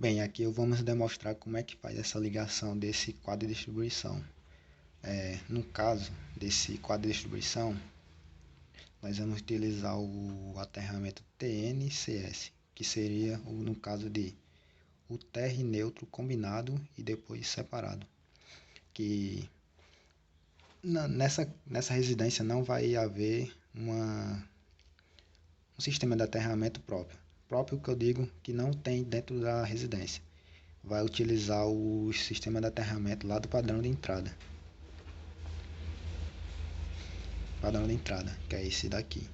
Bem, aqui vamos demonstrar como é que faz essa ligação desse quadro de distribuição. No caso desse quadro de distribuição, nós vamos utilizar o aterramento TNCS, que seria, no caso de o terra e neutro combinado e depois separado. Que nessa residência não vai haver um sistema de aterramento próprio. Próprio que eu digo que não tem dentro da residência. Vai utilizar o sistema de aterramento lá do padrão de entrada. Padrão de entrada, que é esse daqui.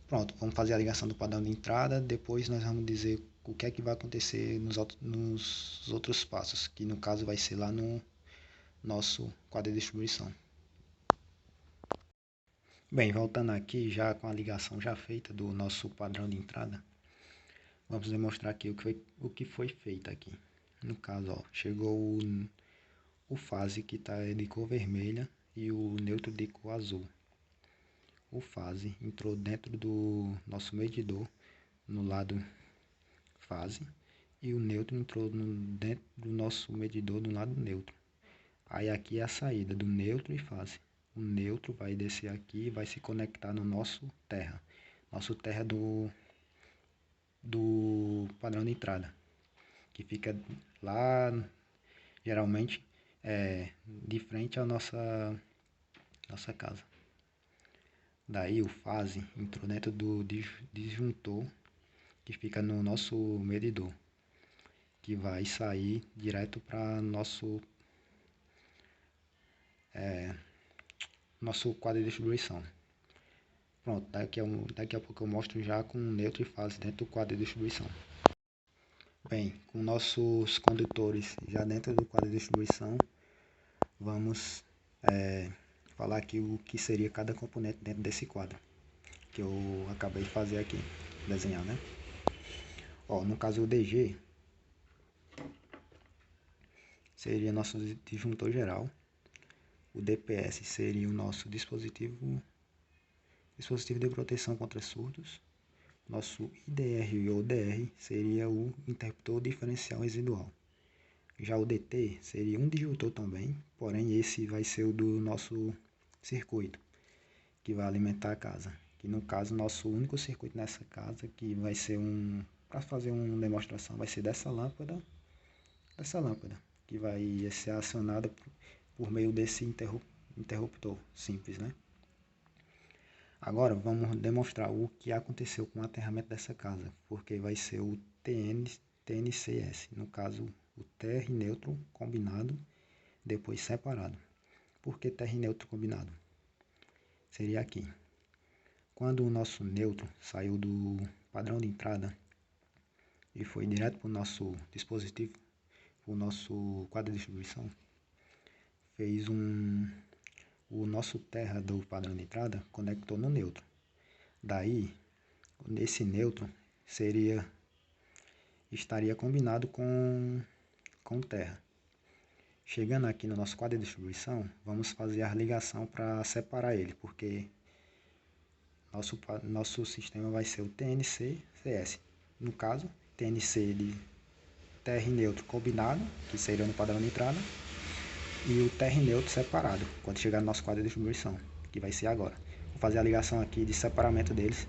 Pronto, vamos fazer a ligação do padrão de entrada, depois nós vamos dizer o que é que vai acontecer nos outros passos, que no caso vai ser lá no nosso quadro de distribuição. Bem, voltando aqui já com a ligação já feita do nosso padrão de entrada, vamos demonstrar aqui o que foi feito aqui. No caso, ó, chegou o fase que está de cor vermelha e o neutro de cor azul. O fase entrou dentro do nosso medidor no lado fase e o neutro entrou dentro do nosso medidor do lado neutro. Aí aqui é a saída do neutro e fase. O neutro vai descer aqui e vai se conectar no nosso terra. Nosso terra do padrão de entrada, que fica lá, geralmente, de frente à nossa casa. Daí o fase entrou dentro do disjuntor, que fica no nosso medidor, que vai sair direto para nosso quadro de distribuição. Pronto, daqui a pouco eu mostro já com neutro e fase dentro do quadro de distribuição. Bem, com nossos condutores já dentro do quadro de distribuição, vamos falar aqui o que seria cada componente dentro desse quadro, que eu acabei de fazer aqui, desenhar, né? Ó, no caso o DG seria nosso disjuntor geral, o DPS seria o nosso dispositivo de proteção contra surtos, nosso IDR e ODR seria o interruptor diferencial residual. Já o DT seria um disjuntor também, porém esse vai ser o do nosso circuito, que vai alimentar a casa. Que no caso, nosso único circuito nessa casa, que vai ser para fazer uma demonstração, vai ser dessa lâmpada, que vai ser acionada por meio desse interruptor simples, né? Agora vamos demonstrar o que aconteceu com o aterramento dessa casa, porque vai ser o TNCS, no caso o terra e neutro combinado, depois separado. Por que terra e neutro combinado? Seria aqui. Quando o nosso neutro saiu do padrão de entrada e foi direto para o nosso dispositivo, para o nosso quadro de distribuição, fez o nosso terra do padrão de entrada conectou no neutro. Daí, esse neutro estaria combinado com terra. Chegando aqui no nosso quadro de distribuição, vamos fazer a ligação para separar ele, porque nosso sistema vai ser o TNC-CS. No caso, TNC de terra e neutro combinado, que seria no padrão de entrada, e o terra e neutro separado, quando chegar no nosso quadro de distribuição, que vai ser agora. Vou fazer a ligação aqui de separamento deles,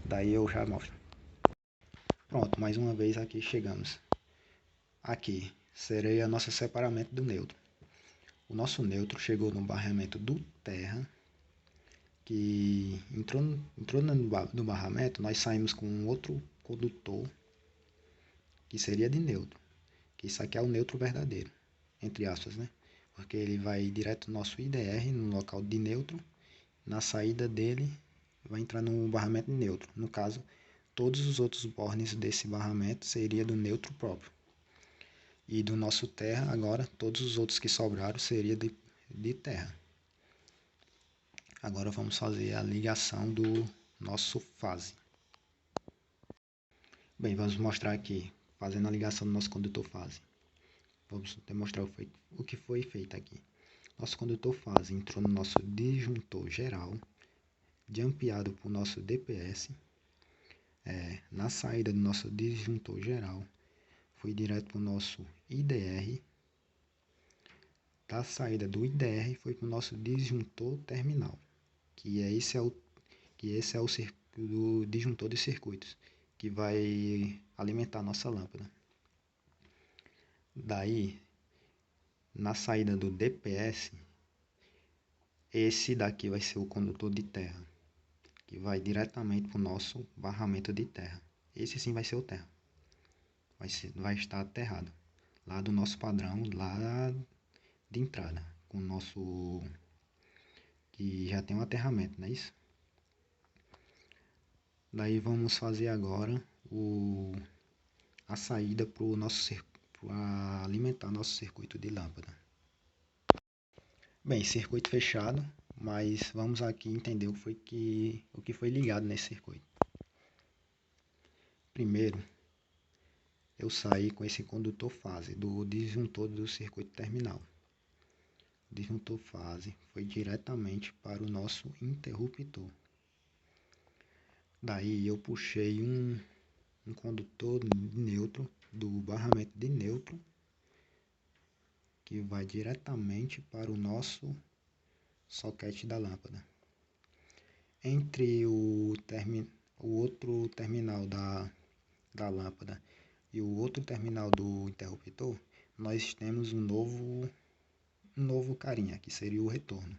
daí eu já mostro. Pronto, mais uma vez aqui chegamos. Aqui seria nosso separamento do neutro. O nosso neutro chegou no barramento do terra, que entrou no barramento, nós saímos com outro condutor, que seria de neutro. Que isso aqui é o neutro verdadeiro, entre aspas, né? Porque ele vai direto no nosso IDR, no local de neutro. Na saída dele, vai entrar no barramento de neutro. No caso, todos os outros bornes desse barramento seria do neutro próprio. E do nosso terra, agora, todos os outros que sobraram seria de terra. Agora vamos fazer a ligação do nosso fase. Bem, vamos mostrar aqui, fazendo a ligação do nosso condutor fase. Vamos demonstrar o que foi feito aqui. Nosso condutor fase entrou no nosso disjuntor geral, jampeado por nosso DPS. Na saída do nosso disjuntor geral, foi direto para o nosso IDR. Da saída do IDR foi para o nosso disjuntor terminal, que esse é o disjuntor de circuitos, que vai alimentar a nossa lâmpada. Daí, na saída do DPS, esse daqui vai ser o condutor de terra, que vai diretamente para o nosso barramento de terra. Esse sim vai ser o terra. Vai estar aterrado, lá do nosso padrão, lá de entrada, com o nosso, que já tem um aterramento, não é isso? Daí vamos fazer agora a saída para alimentar nosso circuito de lâmpada. Bem, circuito fechado, mas vamos aqui entender o que foi ligado nesse circuito. Primeiro, eu saí com esse condutor fase do disjuntor do circuito terminal. O disjuntor fase foi diretamente para o nosso interruptor. Daí eu puxei um condutor neutro do barramento de neutro, que vai diretamente para o nosso soquete da lâmpada. Entre o outro terminal da lâmpada e o outro terminal do interruptor, nós temos um novo carinha, que seria o retorno.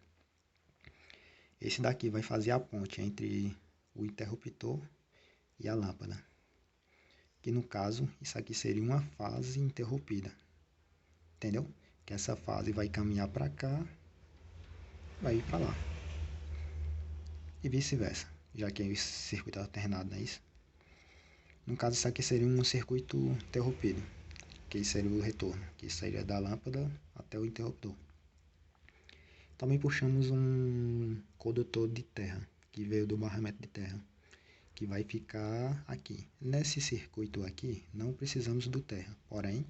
Esse daqui vai fazer a ponte entre o interruptor e a lâmpada, que no caso, isso aqui seria uma fase interrompida, entendeu? Que essa fase vai caminhar para cá, vai ir para lá, e vice-versa, já que o circuito alternado, não é isso? No caso, isso aqui seria um circuito interrompido, que seria o retorno, que seria da lâmpada até o interruptor. Também puxamos um condutor de terra, que veio do barramento de terra, que vai ficar aqui. Nesse circuito aqui, não precisamos do terra, porém,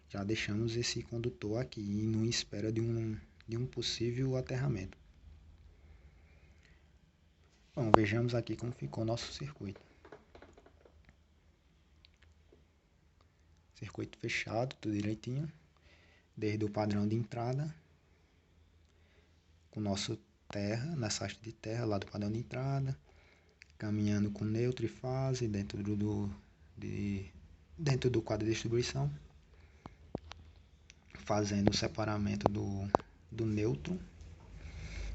já deixamos esse condutor aqui, em espera de um possível aterramento. Bom, vejamos aqui como ficou o nosso circuito. Circuito fechado, tudo direitinho, desde o padrão de entrada, com o nosso terra, nessa faixa de terra lá do padrão de entrada, caminhando com neutro e fase dentro do quadro de distribuição, fazendo o separamento do neutro,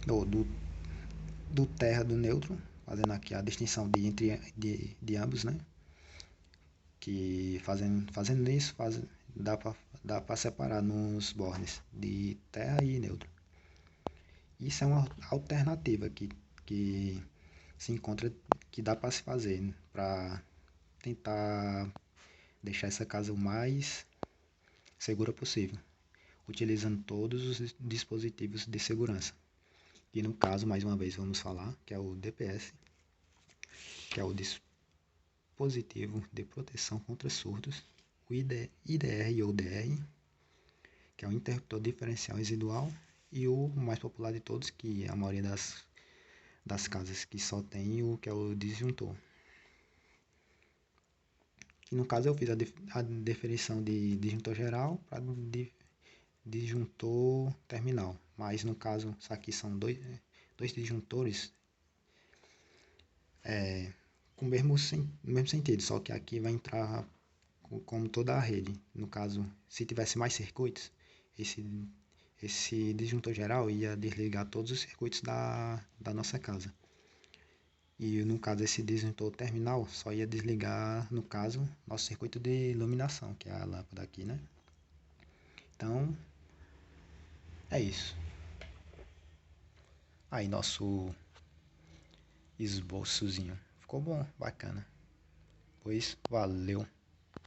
do terra do neutro, fazendo aqui a distinção de ambos, né? Que fazendo isso, dá para separar nos bornes de terra e neutro. Isso é uma alternativa que se encontra, que dá para se fazer, né? Para tentar deixar essa casa o mais segura possível, utilizando todos os dispositivos de segurança. E no caso, mais uma vez, vamos falar que é o DPS, que é o dispositivo de proteção contra surtos, o IDR ou DR, que é o interruptor diferencial residual, e o mais popular de todos, que a maioria das casas que só tem o que é o disjuntor. Que no caso eu fiz a definição de disjuntor geral para disjuntor terminal, mas no caso isso aqui são dois disjuntores com o mesmo sentido, só que aqui vai entrar como toda a rede. No caso, se tivesse mais circuitos, esse disjuntor geral ia desligar todos os circuitos da nossa casa. E no caso, esse disjuntor terminal só ia desligar, no caso, nosso circuito de iluminação, que é a lâmpada aqui, né? Então, é isso. Aí, nosso esboçozinho. Ficou bom, bacana. Pois, valeu.